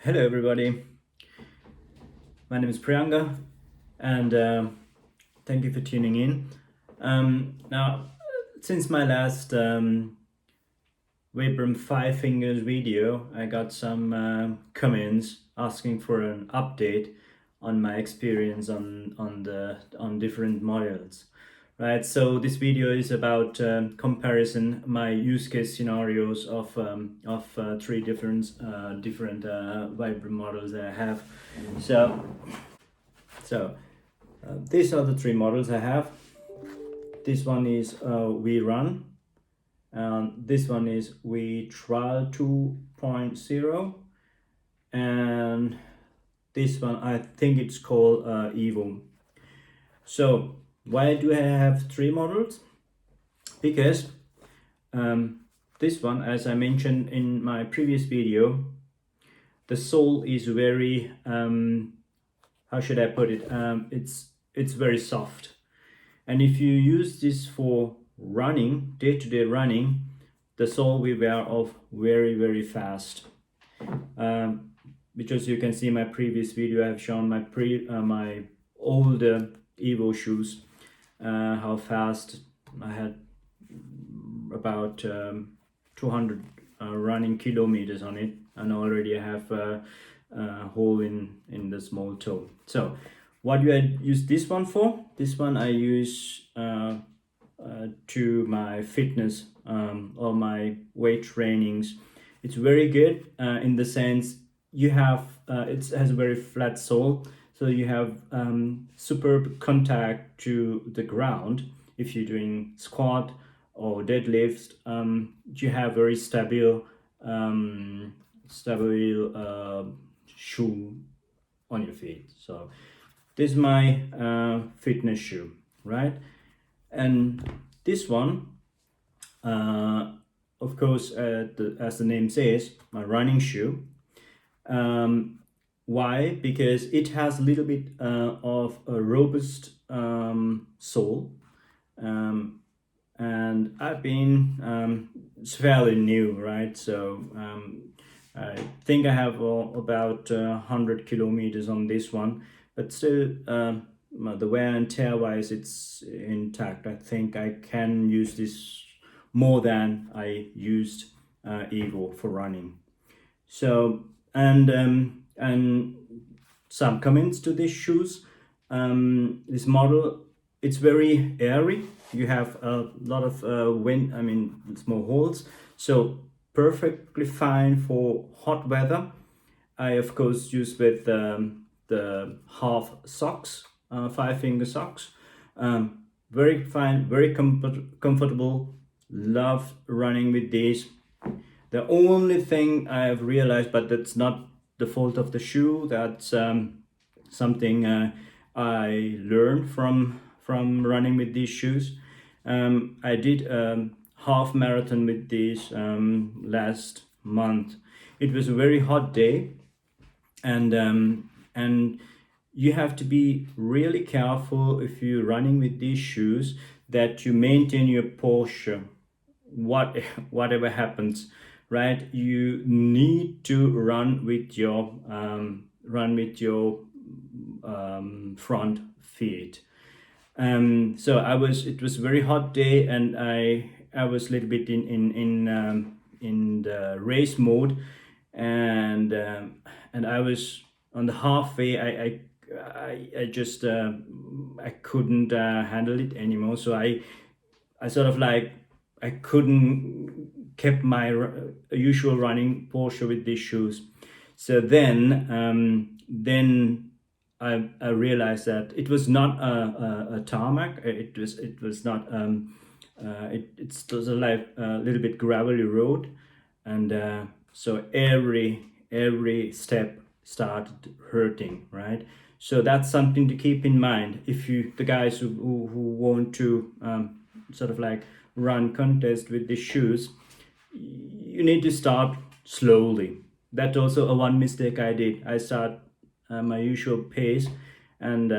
Hello everybody, my name is Priyanka and thank you for tuning in. Now, since my last Vibram FiveFingers video, I got some comments asking for an update on my experience on different models. Right, so this video is about comparison my use case scenarios of three different Vibram models that I have. So these are the three models I have. This one is We Run, this one is We Trial 2.0, and this one I think it's called Evo. So why do I have three models? Because this one, as I mentioned in my previous video, the sole is very how should I put it? It's very soft, and if you use this for running, day-to-day running, the sole will wear off very fast. Because you can see my previous video, I have shown my older Evo shoes, how fast I had about 200 running kilometers on it, and already I have a hole in the small toe. So what do I use this one for? This one I use to my fitness or my weight trainings. It's very good in the sense you have it has a very flat sole, so you have superb contact to the ground. If you're doing squat or deadlifts, you have very stable shoe on your feet. So this is my fitness shoe, right? And this one, of course, as the name says, my running shoe. Why? Because it has a little bit of a robust sole, and I've been it's fairly new, right? So I think I have about 100 kilometers on this one, but still the wear and tear wise it's intact. I think I can use this more than I used Evo for running. So and some comments to these shoes. This model, it's very airy. You have a lot of wind, I mean small holes, so perfectly fine for hot weather. I of course use with the half socks, 5-finger socks. Very fine, very comfortable. Love running with these. The only thing I have realized, but that's not the fault of the shoe, that's something I learned from running with these shoes. I did a half marathon with these last month. It was a very hot day, and you have to be really careful if you're running with these shoes that you maintain your posture, whatever happens, right? You need to run with your front feet. So it was a very hot day, and I was a little bit in the race mode, and I was on the halfway. I just I couldn't handle it anymore. So I sort of like I couldn't keep my usual running posture with these shoes. So then I realized that it was not a tarmac. It was not it's like a little bit gravelly road, and so every step started hurting, right? So that's something to keep in mind if the guys who want to sort of like run contest with the shoes. You need to start slowly. That's also a one mistake I did. I start my usual pace, and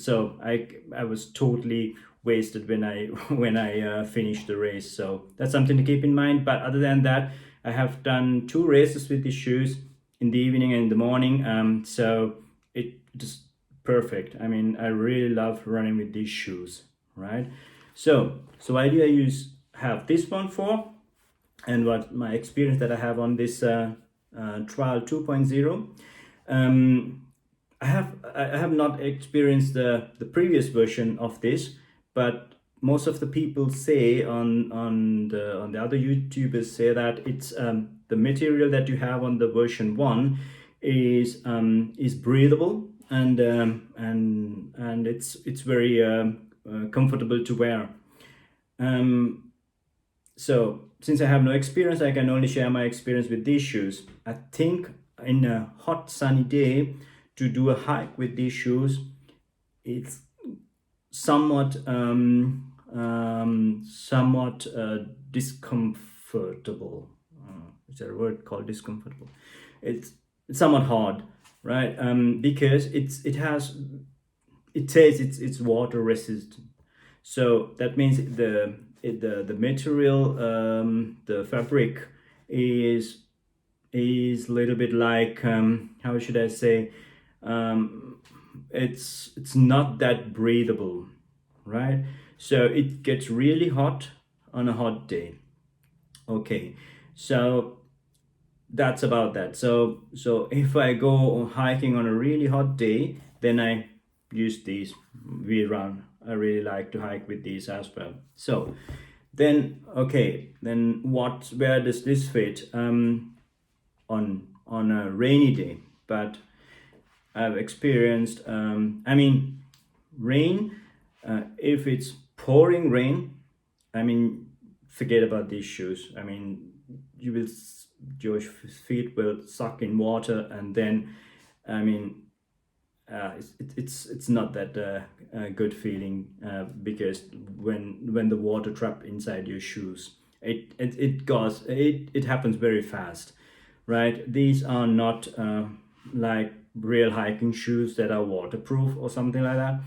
so I was totally wasted when I finished the race. So that's something to keep in mind. But other than that, I have done 2 races with these shoes. in the evening and in the morning. So it just perfect. I mean, I really love running with these shoes, right? So why do I have this one for, and what my experience that I have on this trial 2.0. I have not experienced the previous version of this, but most of the people say on the other YouTubers say that it's the material that you have on the version 1 is breathable, and it's very comfortable to wear. So since I have no experience, I can only share my experience with these shoes. I think in a hot sunny day to do a hike with these shoes, it's somewhat discomfortable. Is there a word called discomfortable? It's somewhat hard, right? Because it says it's water resistant. So that means the material, the fabric is a little bit like, how should I say, it's not that breathable, right? So it gets really hot on a hot day. Okay, so that's about that. So if I go hiking on a really hot day, then I use these. We run. I really like to hike with these as well. So then, okay, then where does this fit? On a rainy day, but I've experienced. I mean, rain. If it's pouring rain, I mean, forget about these shoes. I mean, your feet will suck in water, and then, I mean, it's not that good feeling, because when the water trap inside your shoes, it happens very fast, right? These are not like real hiking shoes that are waterproof or something like that.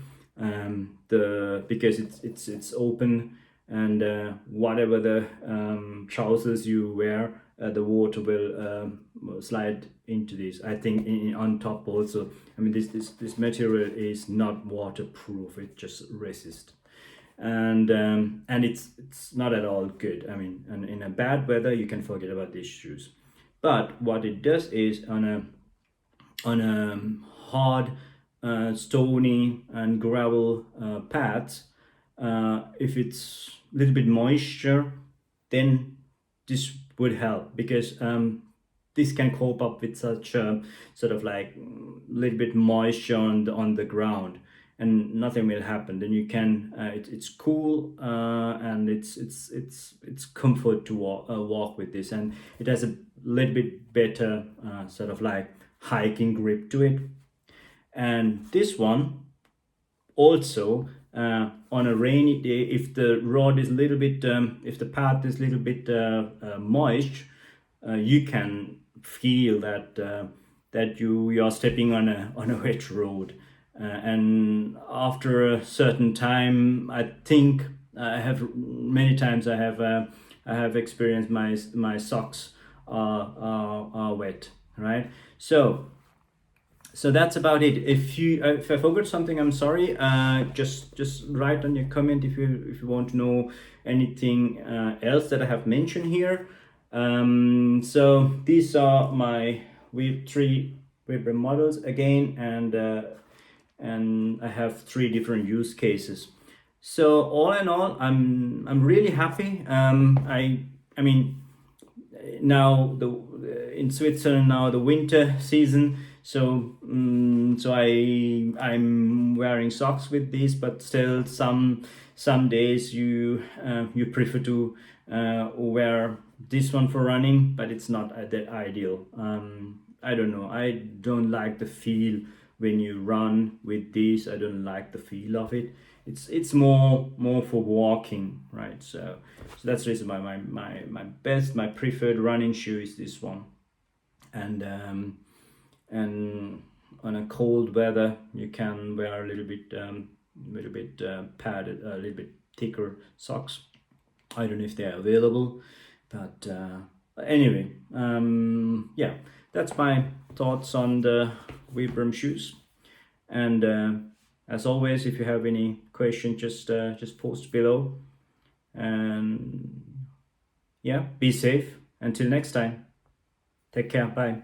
Because it's open, and whatever the trousers you wear, the water will slide into this. I think on top also. I mean, this material is not waterproof. It just resists, and it's not at all good. I mean, and in a bad weather, you can forget about these shoes. But what it does is on a hard, stony and gravel paths, if it's a little bit moisture, then this would help, because this can cope up with such sort of like little bit moisture on the ground, and nothing will happen. Then you can it's cool, and it's comfort to walk with this, and it has a little bit better sort of like hiking grip to it. And this one also, on a rainy day, if the road is a little bit if the path is a little bit moist, you can feel that you are stepping on a wet road, and after a certain time, I think I have many times I have experienced my socks are wet, right? So that's about it. If I forgot something, I'm sorry. Just write on your comment if you want to know anything else that I have mentioned here. So these are my three Vibram models again, and I have 3 different use cases. So all in all, I'm really happy. I mean, now in Switzerland now the winter season, so I'm wearing socks with these, but still some days you prefer to wear this one for running, but it's not that ideal. I don't know, I don't like the feel when you run with these. I don't like the feel of it. It's more for walking, right? So that's the reason why my preferred running shoe is this one. And on a cold weather, you can wear a little bit padded, a little bit thicker socks. I don't know if they're available, but anyway, yeah. that's my thoughts on the Vibram shoes. And as always, if you have any question, just post below. And yeah, be safe. Until next time, take care. Bye.